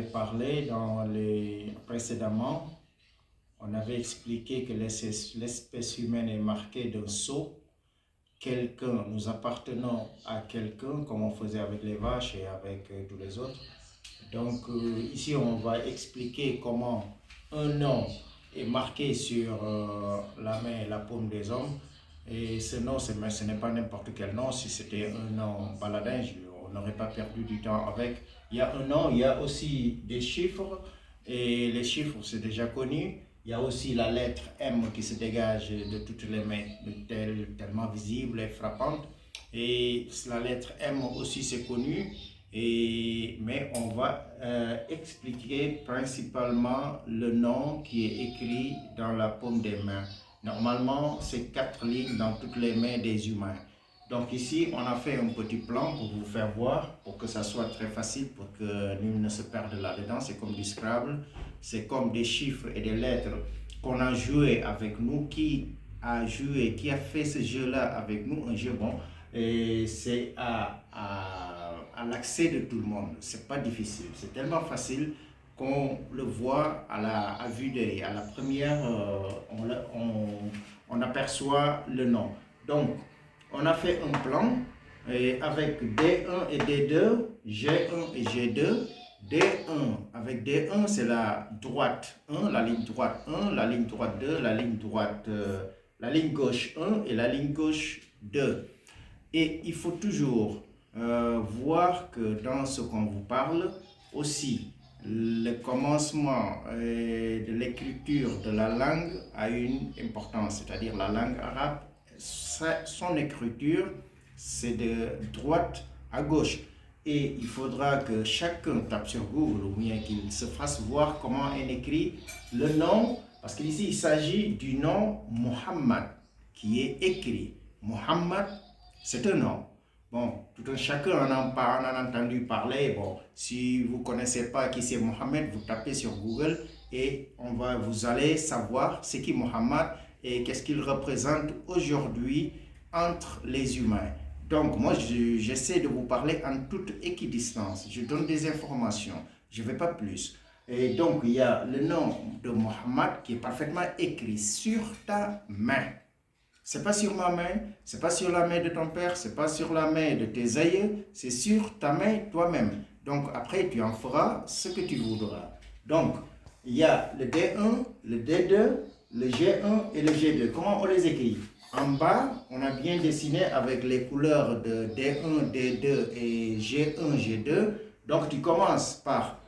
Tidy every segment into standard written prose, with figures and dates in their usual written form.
avait parlé précédemment, on avait expliqué que l'espèce humaine est marquée d'un sceau. Quelqu'un, nous appartenons à quelqu'un, comme on faisait avec les vaches et avec tous les autres. Donc ici, on va expliquer comment un nom est marqué sur la main et la paume des hommes. Et ce nom, ce n'est pas n'importe quel nom. Si c'était un nom baladin, on n'aurait pas perdu du temps avec. Il y a un nom, il y a aussi des chiffres. Et les chiffres, c'est déjà connu. Il y a aussi la lettre M qui se dégage de toutes les mains, tellement visible et frappante. Et la lettre M aussi, c'est connu. Mais on va expliquer principalement le nom qui est écrit dans la paume des mains. Normalement, c'est 4 lignes dans toutes les mains des humains. Donc ici, on a fait un petit plan pour vous faire voir, pour que ça soit très facile, pour que nul ne se perde là-dedans. C'est comme du Scrabble, c'est comme des chiffres et des lettres qu'on a joué avec nous. Qui a fait ce jeu-là avec nous, un jeu bon, et c'est à l'accès de tout le monde. C'est pas difficile, c'est tellement facile qu'on le voit à vue d'œil. À la première, on aperçoit le nom. Donc, on a fait un plan avec D1 et D2, G1 et G2. D1, avec D1, c'est la droite 1, la ligne droite 1, la ligne droite 2, la ligne gauche 1 et la ligne gauche 2. Et il faut toujours voir que dans ce qu'on vous parle, aussi, le commencement de l'écriture de la langue a une importance, c'est-à-dire la langue arabe, son écriture, c'est de droite à gauche. Et il faudra que chacun tape sur Google ou bien qu'il se fasse voir comment est écrit le nom, parce qu'ici il s'agit du nom Muhammad qui est écrit. Muhammad, c'est un nom. Bon, tout un chacun en a entendu parler. Bon, si vous ne connaissez pas qui c'est Mohammed, vous tapez sur Google et vous allez savoir c'est qui Mohammed et qu'est-ce qu'il représente aujourd'hui entre les humains. Donc, moi, j'essaie de vous parler en toute équidistance. Je donne des informations. Je ne vais pas plus. Et donc, il y a le nom de Mohammed qui est parfaitement écrit sur ta main. C'est pas sur ma main, c'est pas sur la main de ton père, c'est pas sur la main de tes aïeux, c'est sur ta main toi-même. Donc après, tu en feras ce que tu voudras. Donc, il y a le D1, le D2, le G1 et le G2. Comment on les écrit? En bas, on a bien dessiné avec les couleurs de D1, D2 et G1, G2. Donc tu commences par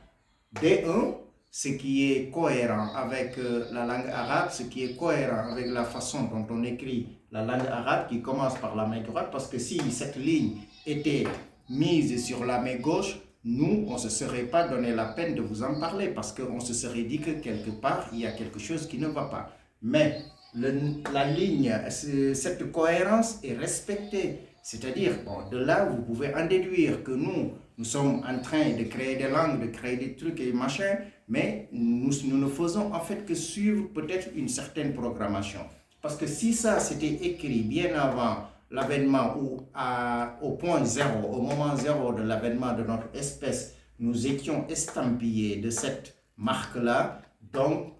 D1, ce qui est cohérent avec la langue arabe, ce qui est cohérent avec la façon dont on écrit la langue arabe qui commence par la main droite, parce que si cette ligne était mise sur la main gauche, nous, on ne se serait pas donné la peine de vous en parler, parce qu'on se serait dit que quelque part, il y a quelque chose qui ne va pas. Mais la ligne, cette cohérence est respectée. C'est-à-dire, bon, de là, vous pouvez en déduire que nous sommes en train de créer des langues, de créer des trucs et machin, mais nous ne faisons en fait que suivre peut-être une certaine programmation. Parce que si ça c'était écrit bien avant l'avènement ou au point zéro, au moment zéro de l'avènement de notre espèce, nous étions estampillés de cette marque-là, donc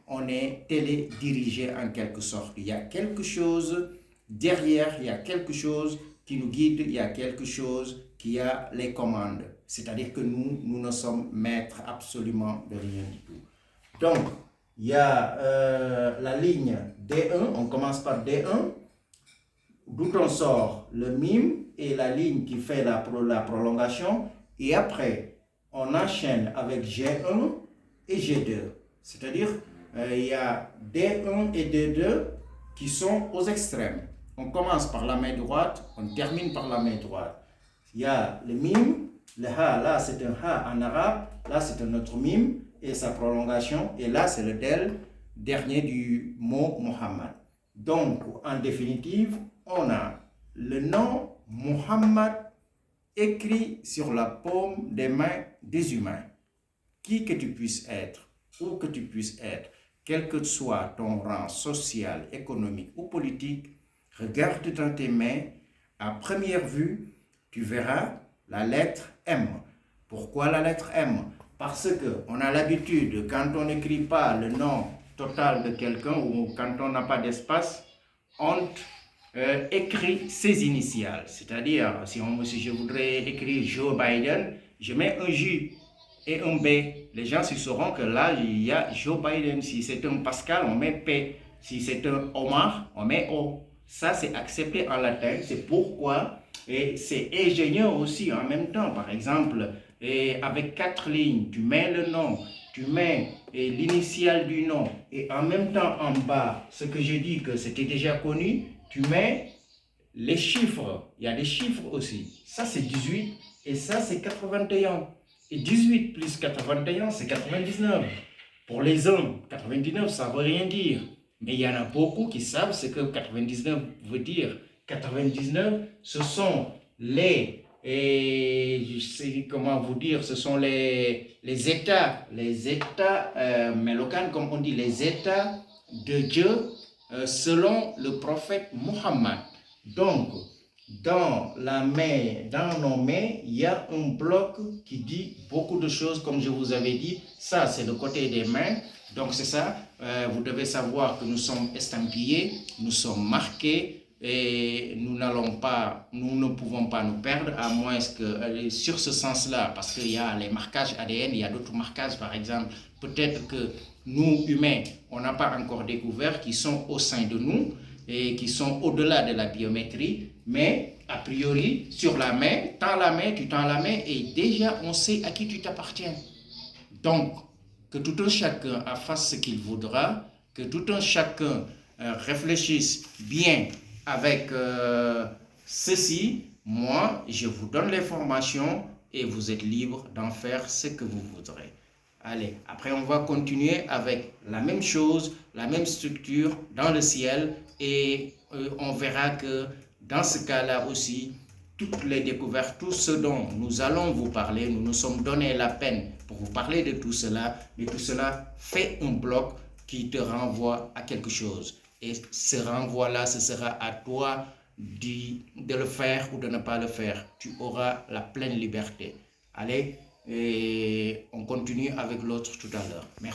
on est télédirigé en quelque sorte. Il y a quelque chose derrière, il y a quelque chose qui nous guide, il y a quelque chose qui a les commandes. C'est-à-dire que nous ne sommes maîtres absolument de rien du tout. Donc, il y a la ligne D1, on commence par D1, d'où on sort le mime et la ligne qui fait la prolongation, et après, on enchaîne avec G1 et G2. C'est-à-dire, il y a D1 et D2 qui sont aux extrêmes. On commence par la main droite, on termine par la main droite. Il y a le mime, le ha, là c'est un ha en arabe, là c'est un autre mime et sa prolongation, et là c'est le del, dernier du mot Muhammad. Donc, en définitive, on a le nom Muhammad écrit sur la paume des mains des humains. Qui que tu puisses être, où que tu puisses être, quel que soit ton rang social, économique ou politique, regarde dans tes mains, à première vue, tu verras la lettre M. Pourquoi la lettre M? Parce qu'on a l'habitude, quand on n'écrit pas le nom total de quelqu'un ou quand on n'a pas d'espace, on écrit ses initiales. C'est-à-dire, si je voudrais écrire Joe Biden, je mets un J et un B. Les gens se sauront que là, il y a Joe Biden. Si c'est un Pascal, on met P. Si c'est un Omar, on met O. Ça, c'est accepté en latin. C'est pourquoi, et c'est ingénieux aussi en même temps. Par exemple, avec 4 lignes, tu mets le nom, tu mets l'initiale du nom, et en même temps en bas, ce que j'ai dit que c'était déjà connu, tu mets les chiffres. Il y a des chiffres aussi. Ça, c'est 18 et ça, c'est 81. Et 18 plus 81, c'est 99. Pour les hommes, 99, ça ne veut rien dire. Mais il y en a beaucoup qui savent ce que 99 veut dire. 99, ce sont les, et je sais comment vous dire, ce sont les états, melokan, comme on dit, les états de Dieu selon le prophète Mohammed. Donc, dans nos mains, il y a un bloc qui dit beaucoup de choses, comme je vous avais dit. Ça, c'est le côté des mains. Donc, c'est ça. Vous devez savoir que nous sommes estampillés, nous sommes marqués et nous ne pouvons pas nous perdre, à moins que, sur ce sens-là, parce qu'il y a les marquages ADN, il y a d'autres marquages, par exemple. Peut-être que nous, humains, on n'a pas encore découvert qui sont au sein de nous et qui sont au-delà de la biométrie, mais a priori, sur la main, tu tends la main et déjà on sait à qui tu t'appartiens. Donc, que tout un chacun fasse ce qu'il voudra, que tout un chacun réfléchisse bien avec ceci. Moi, je vous donne l'information et vous êtes libre d'en faire ce que vous voudrez. Allez, après on va continuer avec la même chose, la même structure dans le ciel et on verra que dans ce cas-là aussi, toutes les découvertes, tout ce dont nous allons vous parler, nous nous sommes donné la peine pour vous parler de tout cela, mais tout cela fait un bloc qui te renvoie à quelque chose. Et ce renvoi-là, ce sera à toi de le faire ou de ne pas le faire. Tu auras la pleine liberté. Allez, et on continue avec l'autre tout à l'heure. Merci.